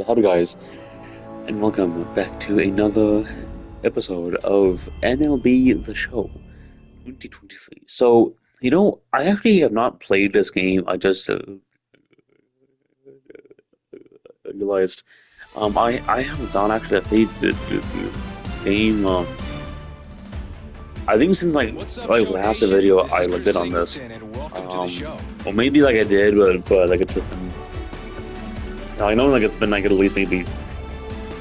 Howdy guys, and welcome back to another episode of NLB The Show 2023. I actually have not played this game. I just realized I have not actually played this game. I think since What's up, like Show last Nation? video This I is like Chris did on this. Singleton, and welcome to the show. Or maybe like I did, but like it's been. I know like it's been like at least maybe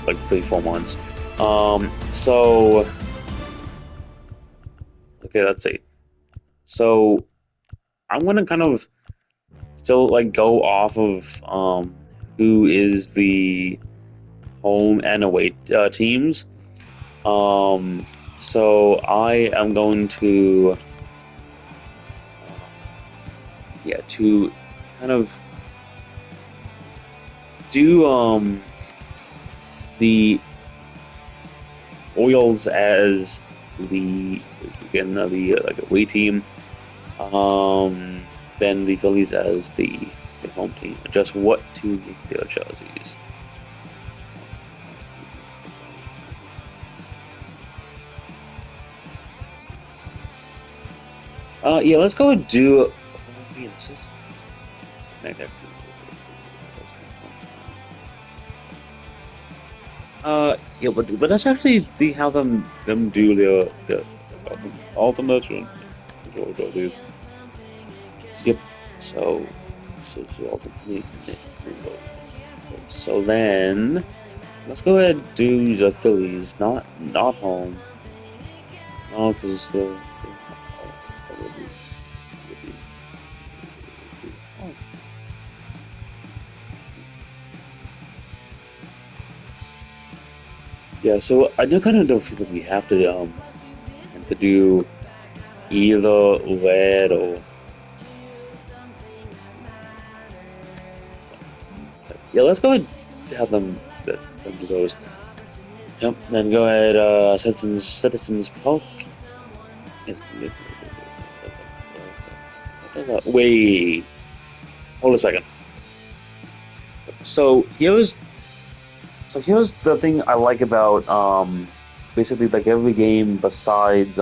like 3-4 months. So okay, let's see. So I'm gonna kind of still like go off of who is the home and away teams. Um, so I am going to to kind of do the Orioles as the like away team. Um, then the Phillies as the home team. Just what to make their jerseys. Yeah, let's go and do. Oh, yeah, yeah, but let's actually how them do their ultimate and all these. Yep. So ultimately. So then let's go ahead and do the Phillies, not home. No, because oh. Yeah, so I do kind of don't feel like we have to do either red or yeah. Let's go ahead and have them do those. Yep. Then go ahead, Citizens Park. Wait, hold a second. So here's here's the thing I like about basically like every game besides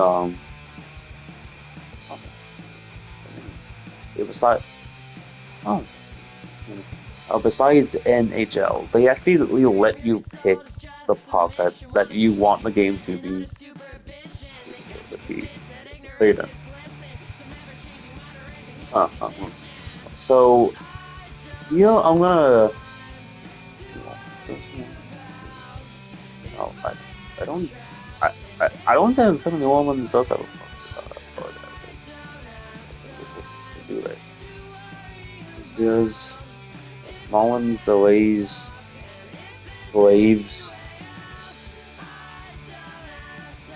besides oh, besides NHL, they actually let you pick the park that you want the game to be played in. Uh. So here I'm gonna. No, I don't. I don't think some of the Orleans does have a to do that. There's Mullins, the Rays, Braves.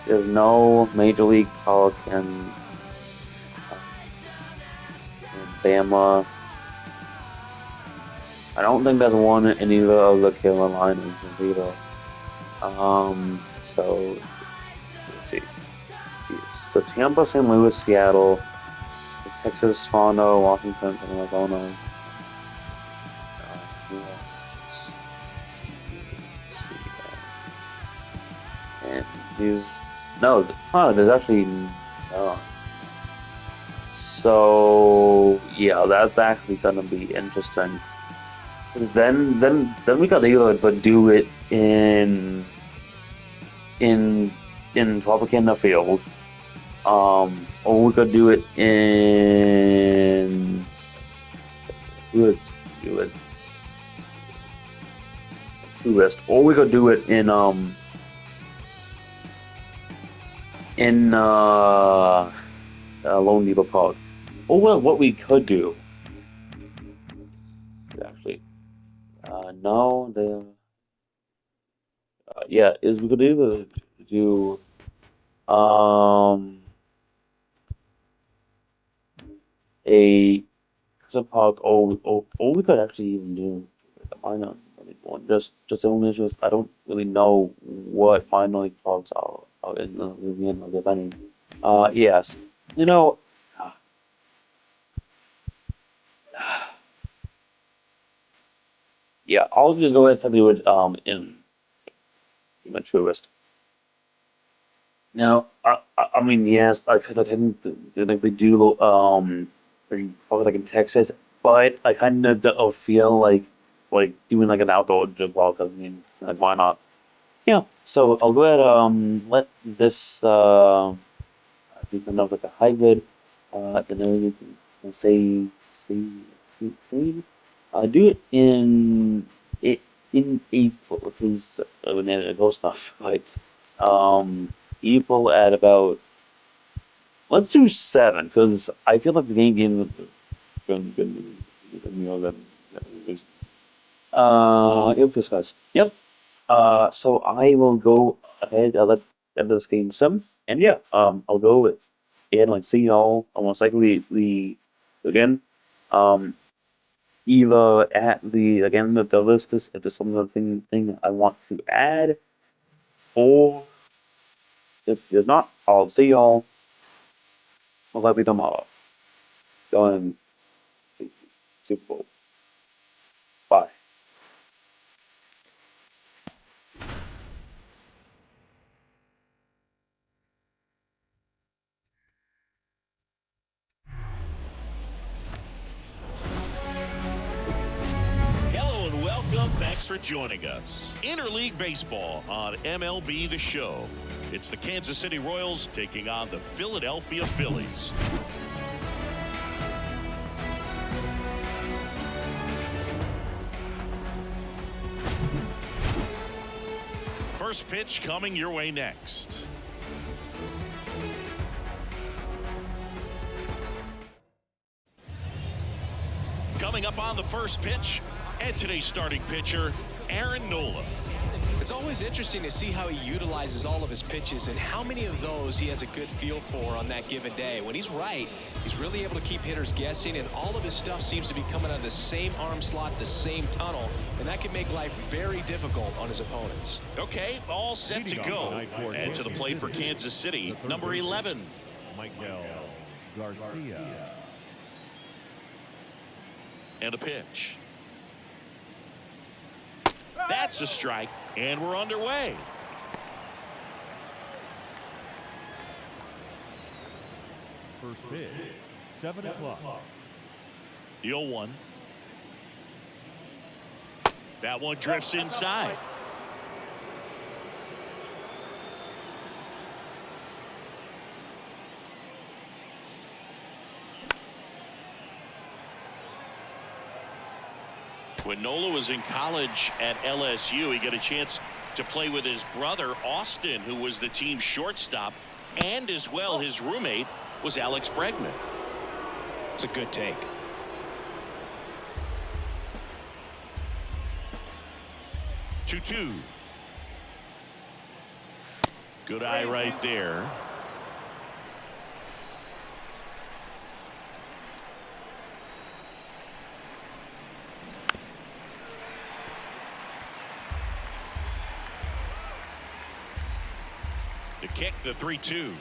There's no Major League Park in Bama. I don't think there's one in either of the Carolinas either. So let's see. So Tampa, St. Louis, Seattle, Texas, Toronto, Washington, Arizona. Let's see, and New. No, there's actually no. So yeah, that's actually gonna be interesting. Because then we got either do it in in Tropicana Field, or we could do it in let's do it Truist, or we could do it in Lone Depot Park. Or well, what we could do actually, no, the yeah, is we could either do um a Crescent Park, or we could actually even do the minor league one. Just the only issue is I don't really know what minor league parks are in the Louisiana, if any. Yes, you know, Yeah, I'll just go ahead and do it in the truest. Now, I mean, yes, I didn't like they do like in Texas, but I kind of don't feel like doing like an outdoor jog walk. I mean, like, why not? Yeah. So I'll go ahead let this I think another like a hybrid then you can say do it it in April because when it goes stuff like April at about let's do 7 because I feel like the game is that is it discuss. Yep. So I will go ahead. I'll let end this game some, and yeah, I'll go with and like see y'all almost like we again, um, either at the again the list is if there's some other thing I want to add, or if there's not, I'll see y'all likely tomorrow. Going Super Bowl. Bye. Hello and welcome. Thanks for joining us. Interleague Baseball on MLB The Show. It's the Kansas City Royals taking on the Philadelphia Phillies. First pitch coming your way next. Coming up on the first pitch, and today's starting pitcher, Aaron Nola. It's always interesting to see how he utilizes all of his pitches and how many of those he has a good feel for on that given day. When he's right, he's really able to keep hitters guessing, and all of his stuff seems to be coming out of the same arm slot, the same tunnel, and that can make life very difficult on his opponents. Okay, all set to go. And to the plate for Kansas City, number 11. Michael Garcia. And a pitch. That's a strike, and we're underway. First pitch, 7 o'clock. The 0-1. That one drifts inside. When Nola was in college at LSU, he got a chance to play with his brother, Austin, who was the team's shortstop, and as well his roommate was Alex Bregman. It's a good take. Two. Good eye right there. The kick, the 3-2.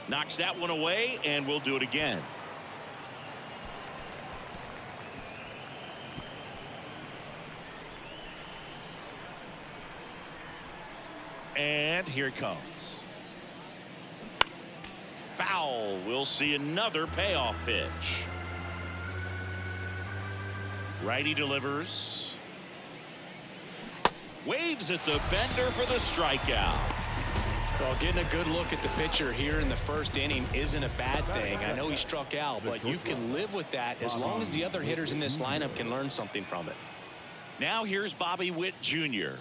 Knocks that one away, and we'll do it again. And here it comes. Foul. We'll see another payoff pitch. Righty delivers. Waves at the bender for the strikeout. Well, getting a good look at the pitcher here in the first inning isn't a bad thing. I know he struck out, but you can live with that as long as the other hitters in this lineup can learn something from it. Now here's Bobby Witt Jr.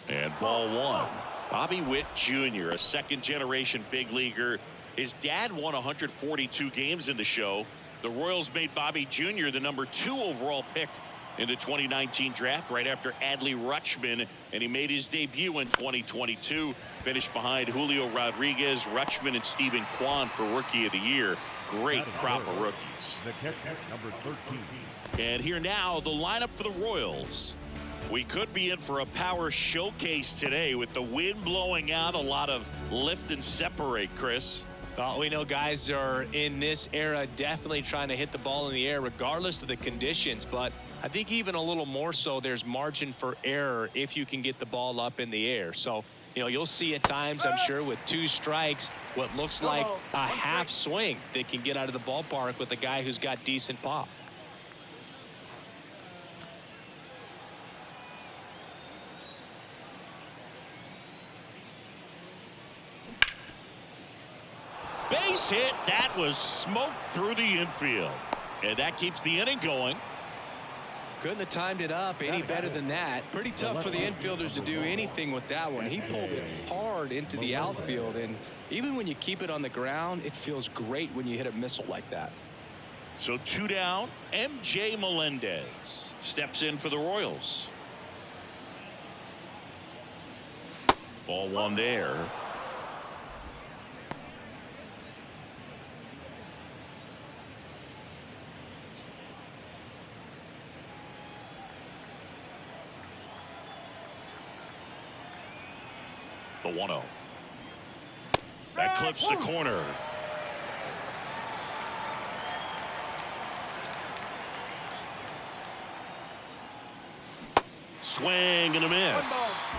And ball one. Bobby Witt Jr., a second-generation big leaguer. His dad won 142 games in the show. The Royals made Bobby Jr. the number 2 overall pick in the 2019 draft right after Adley Rutschman, and he made his debut in 2022. Finished behind Julio Rodriguez, Rutschman, and Stephen Kwan for Rookie of the Year. Great crop of rookies. The catcher, number 13. And here now, the lineup for the Royals. We could be in for a power showcase today with the wind blowing out, a lot of lift and separate, Chris. Well, we know guys are in this era definitely trying to hit the ball in the air regardless of the conditions, but I think even a little more so there's margin for error if you can get the ball up in the air. So, you know, you'll see at times, I'm sure, with 2 strikes, what looks like a half swing that can get out of the ballpark with a guy who's got decent pop. Base hit. That was smoked through the infield. And that keeps the inning going. Couldn't have timed it up any better than that. Pretty tough for the infielders to do anything with that one. He pulled it hard into the outfield, and even when you keep it on the ground, it feels great when you hit a missile like that. So 2 down. M.J. Melendez steps in for the Royals. Ball 1 there. The 1-0. That clips the corner. Swing and a miss.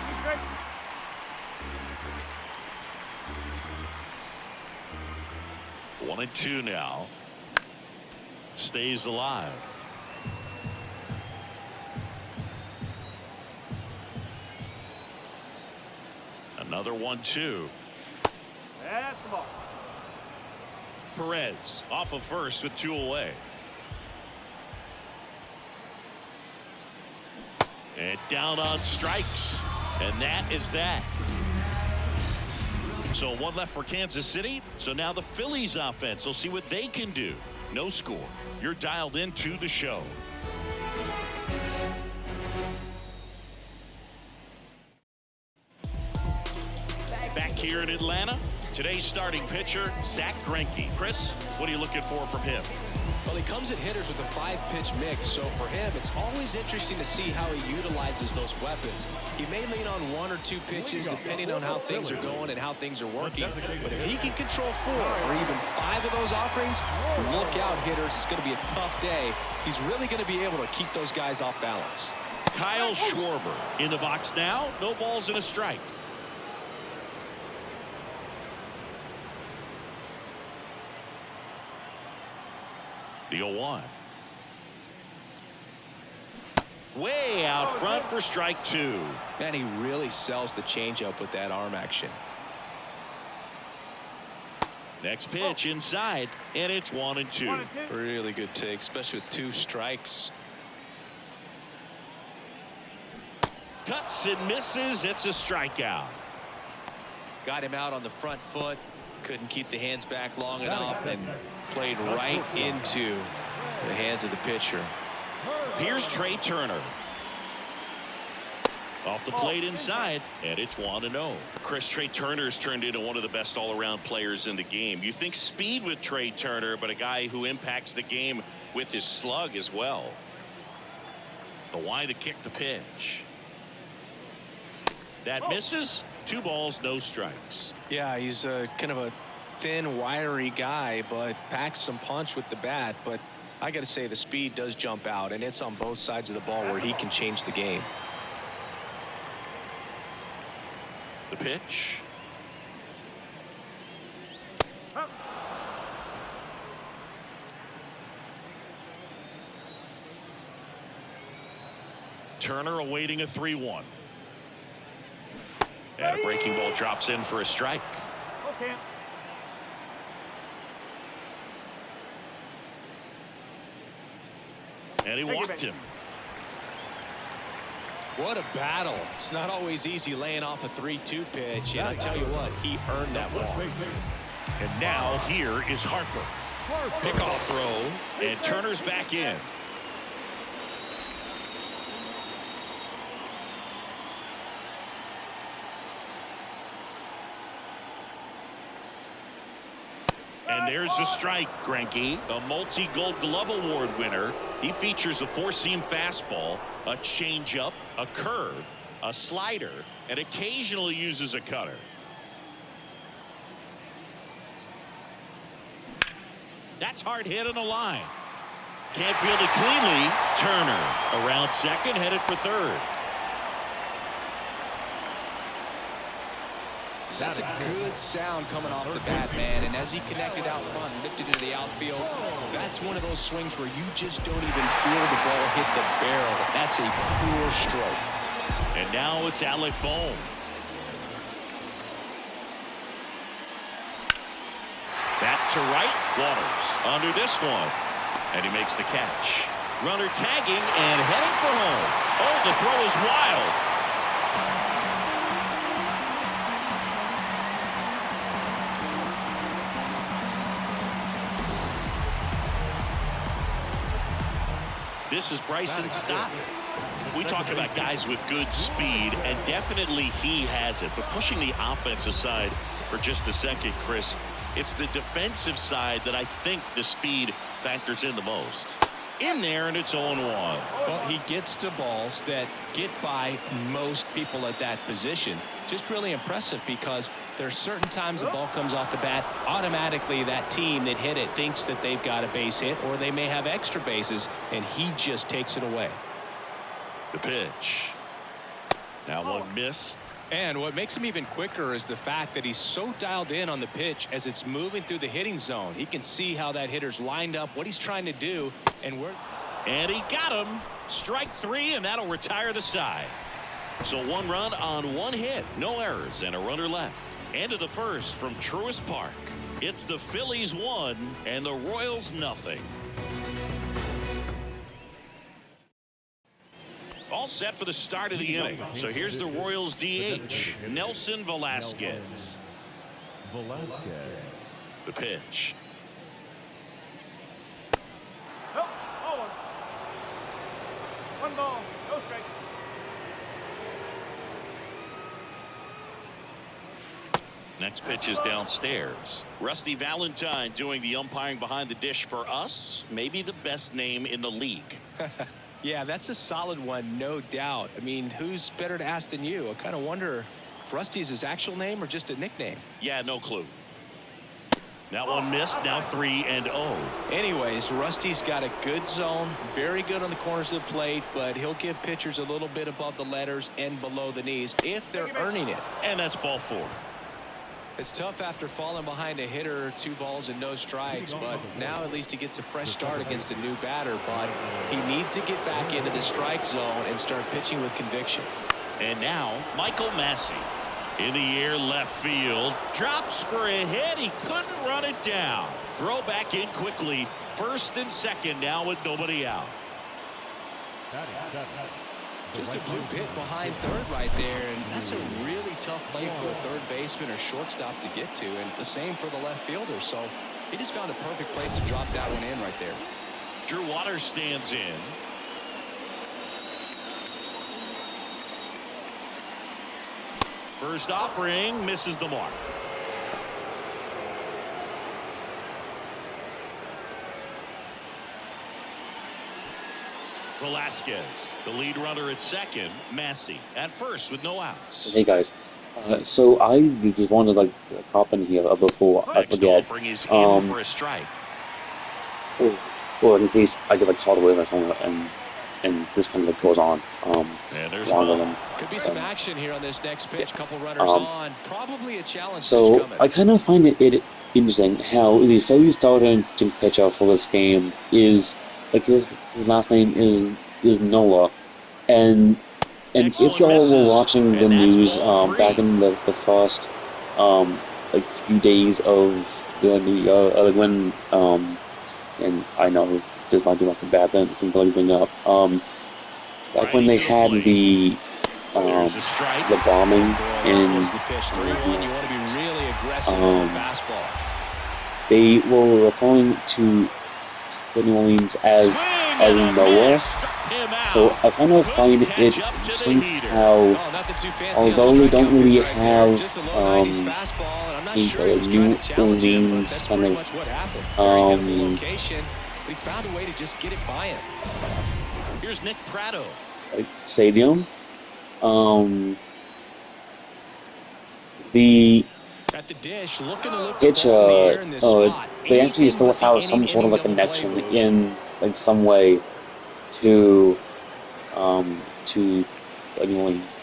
1-2 now. Stays alive. Another 1-2. That's the ball. Perez off of first with 2 away. And down on strikes. And that is that. So 1 left for Kansas City. So now the Phillies offense. We'll see what they can do. No score. You're dialed into the show. Back here in Atlanta, today's starting pitcher, Zach Greinke. Chris, what are you looking for from him? Well, he comes at hitters with a 5-pitch mix, so for him, it's always interesting to see how he utilizes those weapons. He may lean on 1 or 2 pitches depending on how things are going and how things are working, but if he can control 4 or even 5 of those offerings, look out, hitters. It's going to be a tough day. He's really going to be able to keep those guys off balance. Kyle Schwarber in the box now. No balls and a strike. The 0-1. Way out front for strike 2. Man, he really sells the changeup with that arm action. Next pitch inside, and it's 1-2. Really good take, especially with 2 strikes. Cuts and misses. It's a strikeout. Got him out on the front foot. Couldn't keep the hands back long enough and played right into the hands of the pitcher. Here's Trey Turner. Off the plate inside, and it's 1-0. Chris, Trey Turner's turned into one of the best all-around players in the game. You think speed with Trey Turner, but a guy who impacts the game with his slug as well. The why to kick the pitch. That misses. 2 balls, no strikes. Yeah, he's kind of a thin, wiry guy, but packs some punch with the bat. But I got to say, the speed does jump out, and it's on both sides of the ball where he can change the game. The pitch. Turner awaiting a 3-1. And a breaking ball drops in for a strike. Okay. And he walked him. What a battle. It's not always easy laying off a 3-2 pitch, and I tell you what, he earned that walk. And now here is Harper. Pickoff throw, and Turner's back in. And there's the strike. Greinke, a multi-Gold Glove Award winner. He features a 4-seam fastball, a changeup, a curve, a slider, and occasionally uses a cutter. That's hard hit on the line. Can't field it cleanly. Turner around second, headed for third. That's a good sound coming off the bat, man. And as he connected out front and lifted into the outfield, that's one of those swings where you just don't even feel the ball hit the barrel. That's a pure stroke. And now it's Alec Bohm. Back to right. Waters under this one. And he makes the catch. Runner tagging and heading for home. Oh, the throw is wild. This is Bryson Stott. We talk about guys with good speed, and definitely he has it. But pushing the offense aside for just a second, Chris, it's the defensive side that I think the speed factors in the most. In there, and it's 0-1. Well, he gets to balls that get by most people at that position. Just really impressive because there's certain times the ball comes off the bat, automatically that team that hit it thinks that they've got a base hit or they may have extra bases, and he just takes it away. The pitch. Now one missed. And what makes him even quicker is the fact that he's so dialed in on the pitch as it's moving through the hitting zone. He can see how that hitter's lined up, what he's trying to do, and where. And he got him. Strike three, and that'll retire the side. So one run on one hit, no errors, and a runner left. End of the first from Truist Park. It's the Phillies 1 and the Royals nothing. All set for the start of the inning. So here's the Royals DH, Nelson Velasquez. The pitch. Nope. Oh, one ball. No strike. Next pitch is downstairs. Rusty Valentine doing the umpiring behind the dish for us. Maybe the best name in the league. Yeah, that's a solid one, no doubt. I mean, who's better to ask than you? I kind of wonder if Rusty's his actual name or just a nickname. Yeah, no clue. That one missed. Now 3-0. Anyways, Rusty's got a good zone, very good on the corners of the plate, but he'll give pitchers a little bit above the letters and below the knees if they're earning it. And that's ball 4. It's tough after falling behind a hitter, 2 balls and no strikes, but now at least he gets a fresh start against a new batter. But he needs to get back into the strike zone and start pitching with conviction. And now Michael Massey in the air, left field, drops for a hit. He couldn't run it down. Throw back in quickly. First and second now with nobody out. Just a blue pit behind third right there, and that's a really tough play for a third baseman or shortstop to get to, and the same for the left fielder. So he just found a perfect place to drop that one in right there. Drew Waters stands in. First offering misses the mark. Velasquez, the lead runner at second. Massey at first with no outs. Hey guys, so I just wanted to hop in here before I Next forget. offering is in for a strike. Or in case I get called away by someone and this kind of goes on. And there's longer one. than. Could be some action here on this next pitch. Couple runners on. Probably a challenge pitch So coming. I kind of find it interesting how the Phillies starting pitcher for this game is his last name is Nola, and Next if one y'all were misses, watching the and that's news ball 3. back in the first few days of when and I know this might be a bad thing to bring up back when they had the There's a strike. the bombing in was the pitch 3-1. You want to be really aggressive on the fastball. they were referring to New Orleans as Noah. So I kind of find it interesting how, Oh, nothing too fancy although on the we don't strikeout really pitch right there. have Just a low 90s fastball, and I'm not sure he was New trying to challenge him, but Orleans that's kind pretty of much what happened. Very good location, but he found a way to just get it by him. Here's Nick Pratto. stadium. The At the dish, looking to lift the pitch, ball in the air in this spot. they actually Anything still but the have some sort of inning like double play connection move. in like some way to like New Orleans,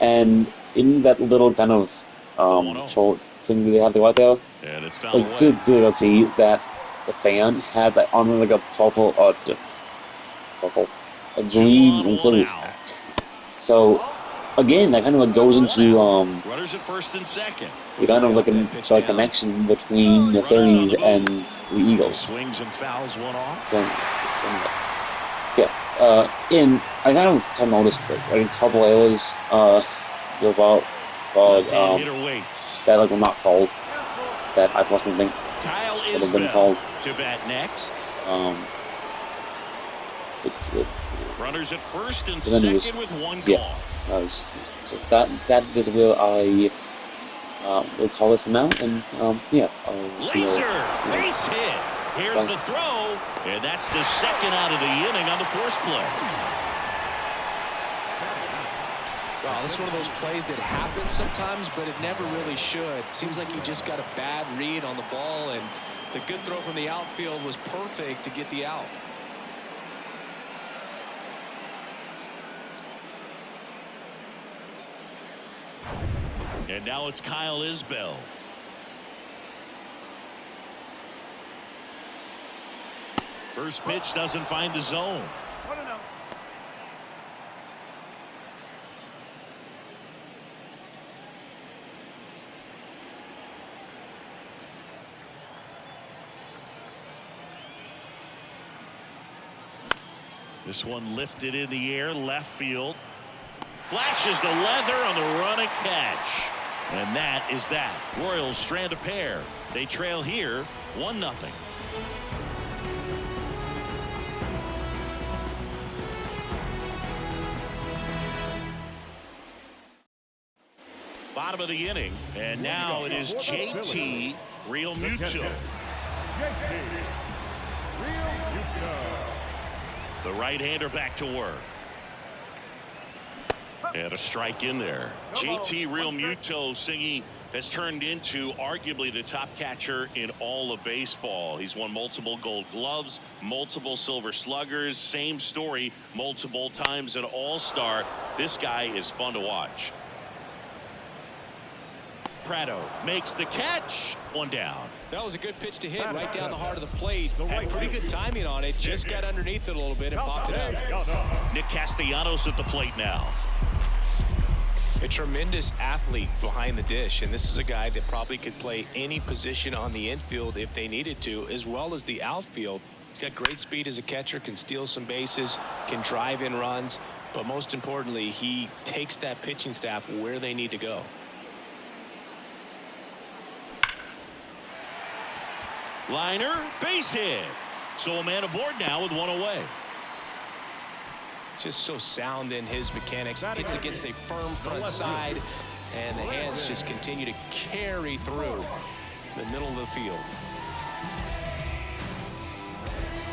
and in that little kind of The 1-0. short thing they have right there, And it's fouled like away. good to see that the fan had like on like a a 2 green on, 1 Phillies out. hat. So again, that kind of like goes into Runners at first and second. the kind of like That pitch a down. connection between the Runners on Phillies the move. and the Eagles. Swings and fouls one off. So yeah, and I kind of noticed like a couple errors about Left-hand hitter waits. that like were not called that I personally think Kyle would have been Isbell called. to bat next. It, Runners at first and then it was- second with 1 yeah. gone. So that is where I will call it for now, and yeah, I'll see you all. Laser, base hit. Here's the throw, and that's the second out of the inning on the force play. Wow, this is one of those plays that happens sometimes, but it never really should. Seems like he just got a bad read on the ball, and the good throw from the outfield was perfect to get the out. And now it's Kyle Isbell. First pitch doesn't find the zone. 1-0. This one lifted in the air, left field. Flashes the leather on the running catch. And that is that. Royals strand a pair. They trail here 1-0. Bottom of the inning, and now it is JT Realmuto. The right-hander back to work. And a strike in there. JT Realmuto, Singy, has turned into arguably the top catcher in all of baseball. He's won multiple Gold Gloves, multiple Silver Sluggers, same story, multiple times an All-Star. This guy is fun to watch. Prado makes the catch. 1 down. That was a good pitch to hit right down the heart of the plate. Had pretty good timing on it. Just got underneath it a little bit and popped it out. Nick Castellanos at the plate now. A tremendous athlete behind the dish, and this is a guy that probably could play any position on the infield if they needed to, as well as the outfield. He's got great speed as a catcher, can steal some bases, can drive in runs, but most importantly, he takes that pitching staff where they need to go. Liner, base hit. So a man aboard now with 1 away. Just so sound in his mechanics. Hits against a firm front side, and the hands just continue to carry through the middle of the field.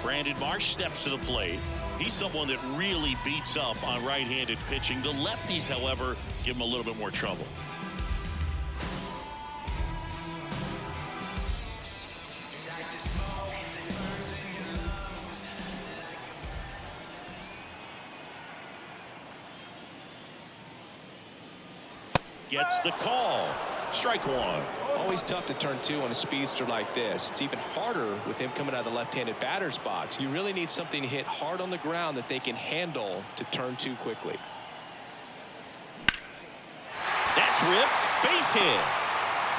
Brandon Marsh steps to the plate. He's someone that really beats up on right-handed pitching. The lefties, however, give him a little bit more trouble. Gets the call. Strike 1. Always tough to turn 2 on a speedster like this. It's even harder with him coming out of the left-handed batter's box. You really need something to hit hard on the ground that they can handle to turn 2 quickly. That's ripped. Base hit.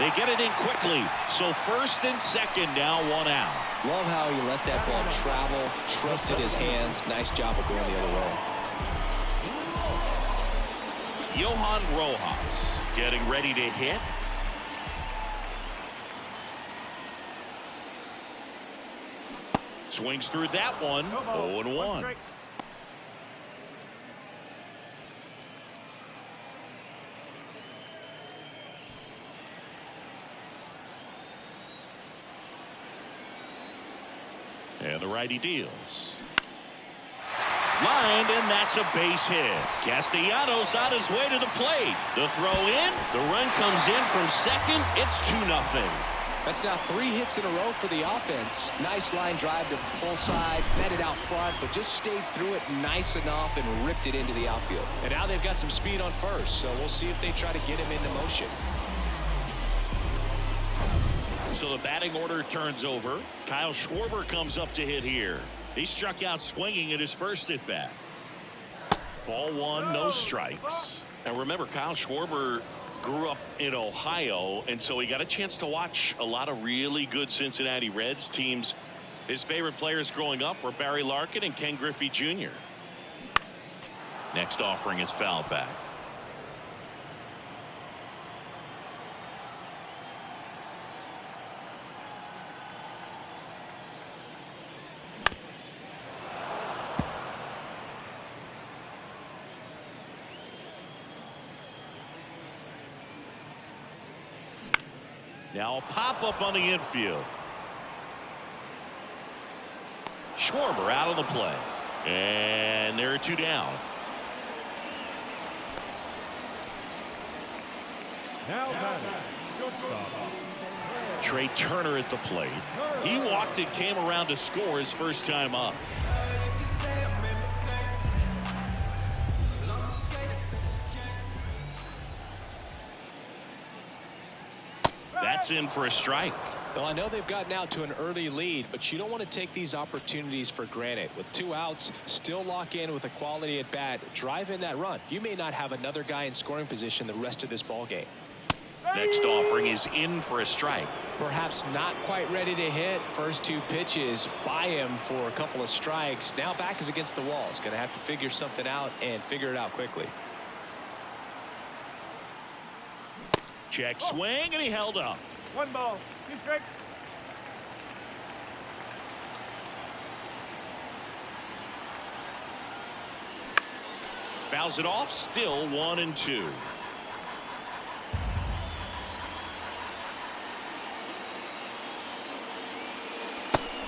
They get it in quickly. So first and second, now 1 out. Love how he let that ball travel, trusted his hands. Nice job of going the other way. Johan Rojas getting ready to hit. Swings through that one. 0-1. And the righty deals. Lined, and that's a base hit. Castellanos on his way to the plate. The throw in. The run comes in from second. It's 2-0. That's now 3 hits in a row for the offense. Nice line drive to the pull side, met it out front, but just stayed through it nice enough and ripped it into the outfield. And now they've got some speed on first, so we'll see if they try to get him into motion. So the batting order turns over. Kyle Schwarber comes up to hit here. He struck out swinging at his first at bat. Ball 1, no strikes. Now remember, Kyle Schwarber grew up in Ohio, and so he got a chance to watch a lot of really good Cincinnati Reds teams. His favorite players growing up were Barry Larkin and Ken Griffey Jr. Next offering is foul back. Now a pop-up on the infield. Schwarber out of the play. And there are 2 down. Now batting, shortstop. Trey Turner at the plate. He walked and came around to score his first time up. That's in for a strike. Well, I know they've gotten out to an early lead, but you don't want to take these opportunities for granted. With 2 outs, still lock in with a quality at bat, drive in that run. You may not have another guy in scoring position the rest of this ball game. Next offering is in for a strike. Perhaps not quite ready to hit. First 2 pitches by him for a couple of strikes. Now back is against the wall. He's going to have to figure something out and figure it out quickly. Check swing, and he held up. 1 ball, 2 strikes. Fouls it off, still 1-2.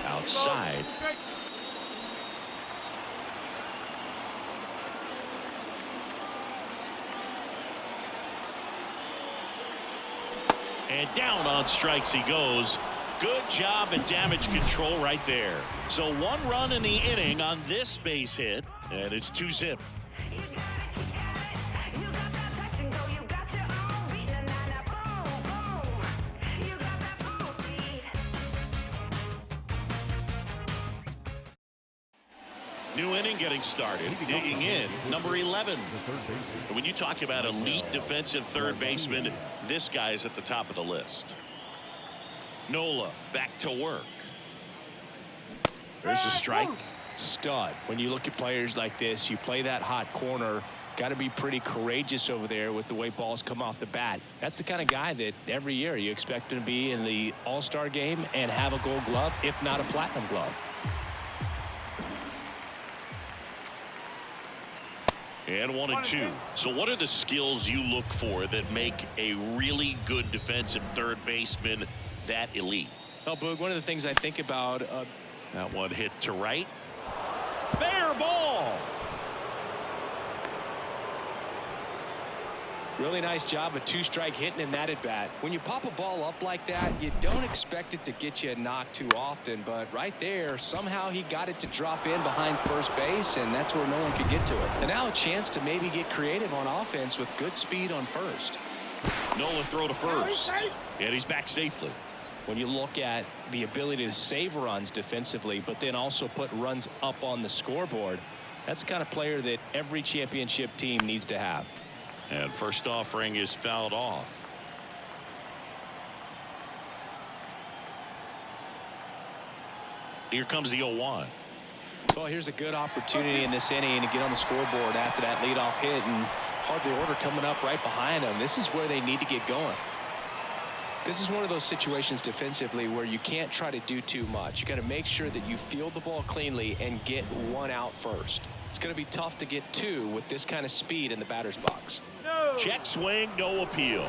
Outside. And down on strikes he goes. Good job at damage control right there. So 1 run in the inning on this base hit, and it's 2-zip. New inning getting started. Digging in, number 11. When you talk about elite defensive third baseman, this guy is at the top of the list. Nola back to work. There's a strike. Stud. When you look at players like this, you play that hot corner. Got to be pretty courageous over there with the way balls come off the bat. That's the kind of guy that every year you expect him to be in the All-Star game and have a gold glove, if not a platinum glove. And 1-2. So what are the skills you look for that make a really good defensive third baseman that elite? Well, Boog, one of the things I think about. That one hit to right. Fair ball. Really nice job of 2-strike hitting in that at bat. When you pop a ball up like that, you don't expect it to get you a knock too often, but right there, somehow he got it to drop in behind first base, and that's where no one could get to it. And now a chance to maybe get creative on offense with good speed on first. Nola throw to first, and he's back safely. When you look at the ability to save runs defensively, but then also put runs up on the scoreboard, that's the kind of player that every championship team needs to have. And first offering is fouled off. Here comes the 0-1. Well, here's a good opportunity in this inning to get on the scoreboard after that leadoff hit, and hardly order coming up right behind them. This is where they need to get going. This is one of those situations defensively where you can't try to do too much. You got to make sure that you field the ball cleanly and get 1 out first. It's going to be tough to get 2 with this kind of speed in the batter's box. No. Check swing, no appeal.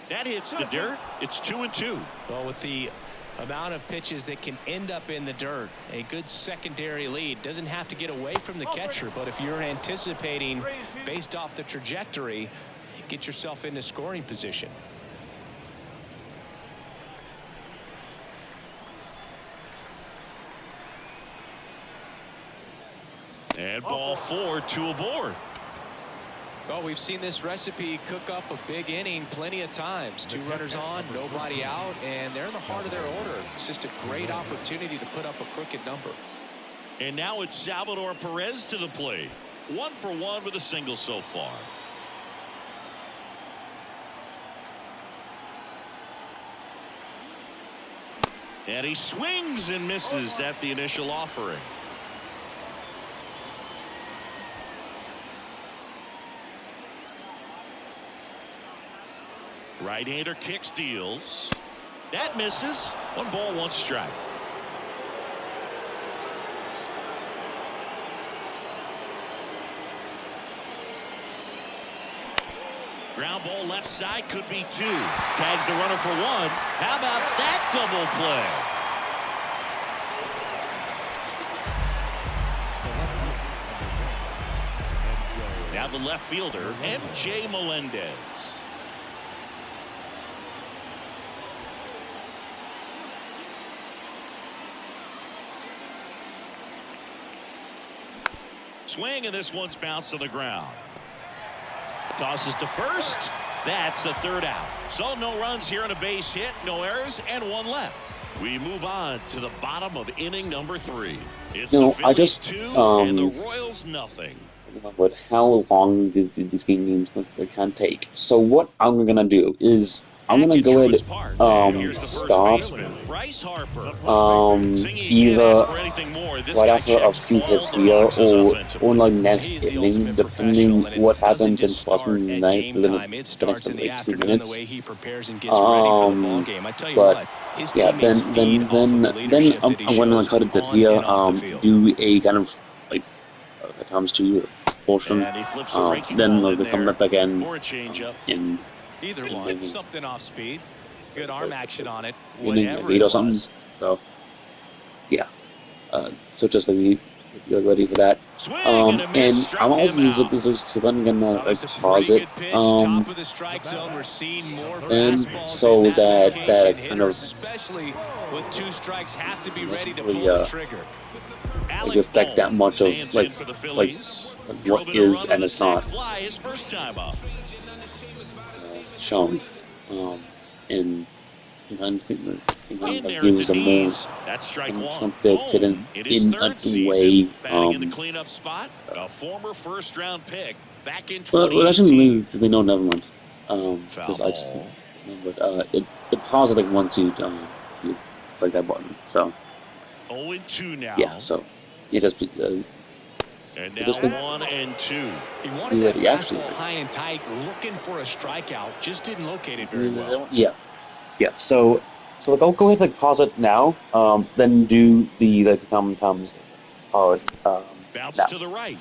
That hits the dirt. It's 2-2. Well, with the amount of pitches that can end up in the dirt, a good secondary lead doesn't have to get away from the catcher, but if you're anticipating based off the trajectory, get yourself into scoring position. And ball 4, 2 aboard. Well, we've seen this recipe cook up a big inning plenty of times. 2 runners on, nobody out, and they're in the heart of their order. It's just a great opportunity to put up a crooked number. And now it's Salvador Perez to the plate. 1 for 1 with a single so far. And he swings and misses at the initial offering. Right-hander kick steals. That misses. 1 ball, 1 strike. Ground ball left side, could be 2. Tags the runner for 1. How about that double play? Now the left fielder, M.J. Melendez. Swing, and this one's bounced to the ground. Tosses to first. That's the 3rd out. So no runs here and a base hit, no errors, and 1 left. We move on to the bottom of inning number 3. It's the Phillies 2 and the Royals nothing. But how long do these games can take? So what I'm gonna do is I'm gonna go ahead stop either right after a few hits here or like next inning, depending what happens in plus night within the next like 2 minutes. But yeah, then I'm gonna cut it here. Do a kind of like that comes to portion. Then they'll come back again in either one, something off speed, good arm action on it, whatever it was. Or something. So yeah, so just like you're ready for that. And I'm also just gonna pause it. And so that kind of especially with 2 strikes have to be ready to pull the trigger. Like affect that much of like what is and is not shown and gives a more constructed in a way cleanup spot, a former first-round pick back in 2018. But actually they know never mind because I just but it pauses like once you click that button. So 0-2 now. yeah, so you just and so now just 1-2. He wanted that fastball high and tight, looking for a strikeout, just didn't locate it very well. Yeah. So like I'll go ahead and like pause it now. Then do the Tom's bounce now. To the right.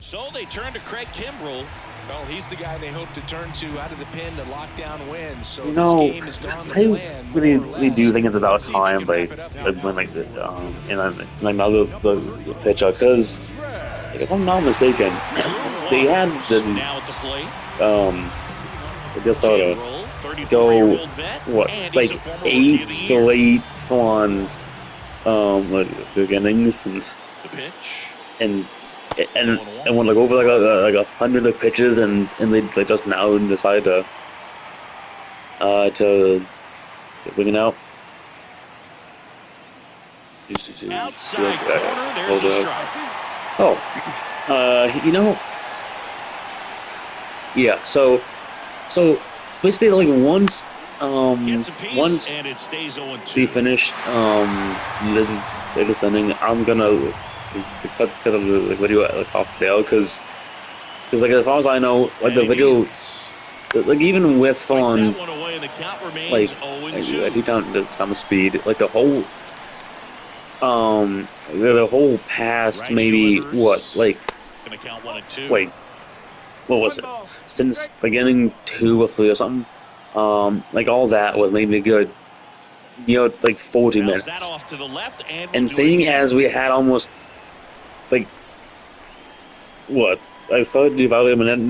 So they turn to Craig Kimbrell. Well, he's the guy they hope to turn to out of the pen to lock down wins. So You this know, game has gone to I plan, really, more or really do less. think it's about Let's see if he time can they wrap it up like, here. when like and another the pitcher, because if I'm not mistaken, they had the Now at the plate. they just started Kimbrell, 33-year-old go vet, what and he's like a former Rookie 8 of the Year. straight full-on like innings The pitch. and and went like over like 100 like pitches and they just now decide to bring it out. Outside corner, there's a strike. Oh, you know, yeah. So basically, like Gets a piece, once and it stays 0-2. we finish this inning, I'm gonna cut the video like off there because like as far as I know, like And the he video, deals. like even with Strikes phone, that one away, and the count like remains I 0-2. do down the time of speed, like the whole the whole past Righty maybe delivers. like Gonna count 1-2. wait, what was it? Since like inning 2 or 3 or something, like all that was maybe a good, like 40 Bounce that minutes. off to the left, and we'll And do it seeing again. as we had almost like what I thought about a minute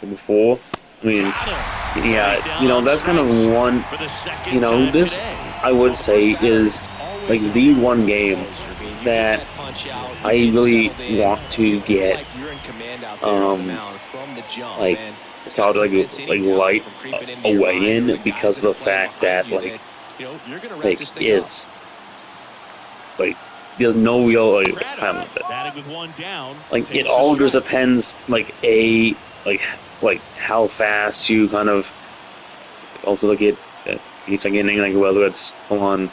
before. I mean, Got him. yeah, He's down on that's kind of strikes one. for the second time This today. I would say is like the one game that I really want to get like started like light away in because of the fact that like it's like there's no real like time limit. Batting with one down. Like it takes all a just strike. depends like how fast you kind of also like it each like inning, like whether it's full on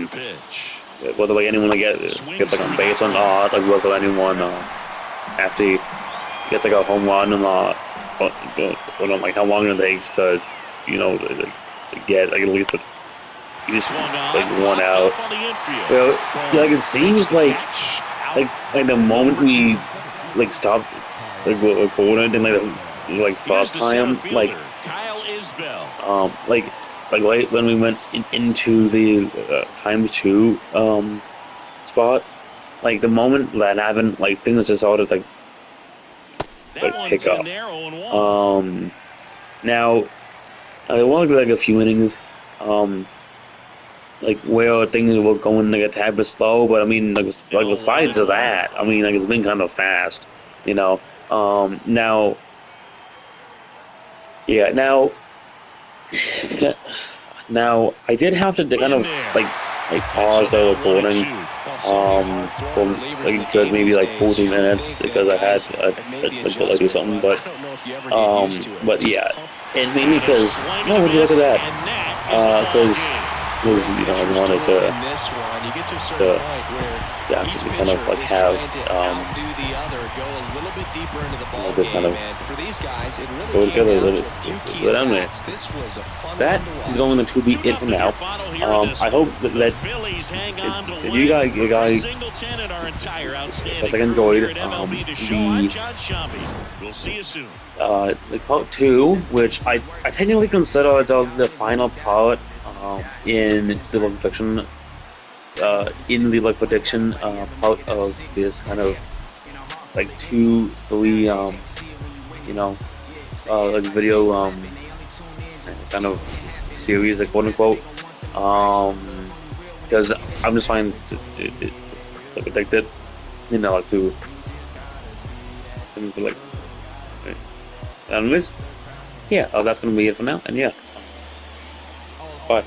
Pitch. whether like anyone like gets like on base or not, like whether anyone after he gets like a home run and like how long it takes to to get like at least like one out. Well, yeah, like it seems like the moment we like stopped like recording and like first time like Kyle Isbell. right when we went into the ×2 spot, like the moment that happened, like things just started like pick up. Now I want to be like a few innings, like where things were going like a tad bit slow, but I mean like besides of that, I mean like it's been kind of fast, now yeah now I did have to kind of like pause the recording for like a good maybe like 40 minutes because I had to do something, but yeah, and maybe because no, would you look at that? Because I wanted to actually kind of like have this kind of go together a little bit. But anyway, that is going to be it for now. I hope that you guys enjoyed the part 2, which I technically consider the final part in the prediction part of this kind of like 2-3 like video kind of series, like quote unquote, because I'm just trying to predict it, like to like anyways, yeah, that's gonna be it for now, and yeah, bye.